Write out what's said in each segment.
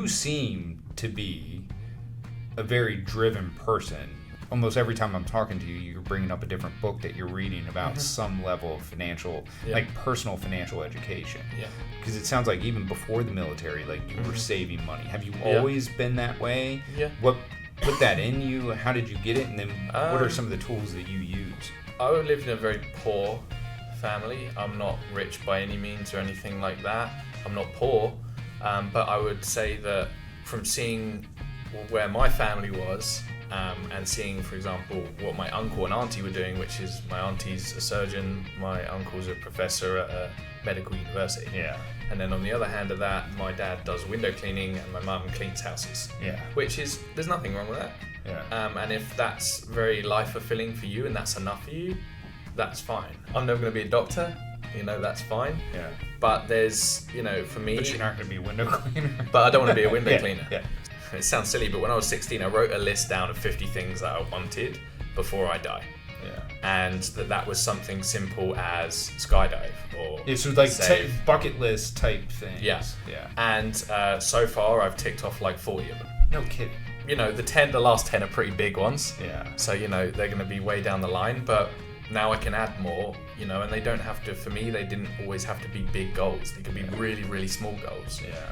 you seem to be a very driven person. Almost every time I'm talking to you, you're bringing up a different book that you're reading about some level of financial, like personal financial education. Yeah. Because it sounds like even before the military, like you were saving money. Have you always been that way? Yeah. What put that in you? How did you get it? And then what are some of the tools that you use? I lived in a very poor family. I'm not rich by any means or anything like that. I'm not poor, but I would say that from seeing where my family was, and seeing, for example, what my uncle and auntie were doing, which is my auntie's a surgeon, my uncle's a professor at a medical university. Yeah. And then on the other hand of that, my dad does window cleaning and my mum cleans houses. Yeah. Which is, there's nothing wrong with that. Yeah. And if that's very life fulfilling for you and that's enough for you, that's fine. I'm never going to be a doctor, that's fine. Yeah. But there's, for me... But you're not going to be a window cleaner. But I don't want to be a window cleaner. Yeah. It sounds silly, but when I was 16, I wrote a list down of 50 things that I wanted before I die. Yeah. And that was something simple as skydive or so like bucket list type things. Yeah. Yeah. And so far, I've ticked off like 40 of them. No kidding. The last 10 are pretty big ones. Yeah. So, they're going to be way down the line, but now I can add more, and they don't have to, for me, they didn't always have to be big goals. They could be really, really small goals. Yeah.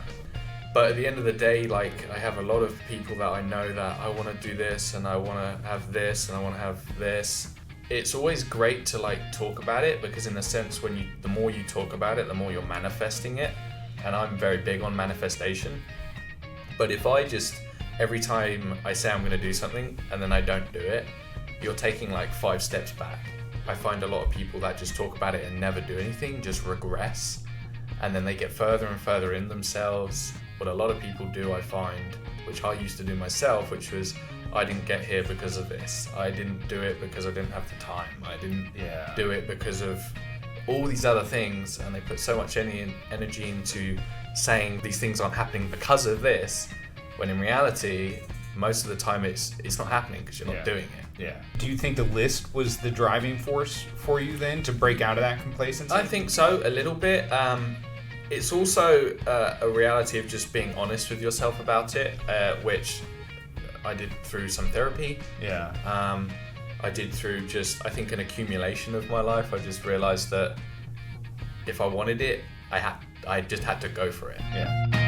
But at the end of the day, like, I have a lot of people that I know that I want to do this and I want to have this and I want to have this. It's always great to like talk about it because in a sense, the more you talk about it, the more you're manifesting it. And I'm very big on manifestation. But if I just, every time I say I'm going to do something and then I don't do it, you're taking like 5 steps back. I find a lot of people that just talk about it and never do anything, just regress. And then they get further and further in themselves. What a lot of people do, I find, which I used to do myself, which was, I didn't get here because of this. I didn't do it because I didn't have the time. I didn't do it because of all these other things. And they put so much energy into saying these things aren't happening because of this, when in reality, most of the time it's not happening because you're not doing it. Yeah. Do you think the list was the driving force for you then to break out of that complacency? I think so, a little bit. It's also a reality of just being honest with yourself about it, which I did through some therapy. Yeah. I did through just, I think, an accumulation of my life. I just realized that if I wanted it, I just had to go for it. Yeah.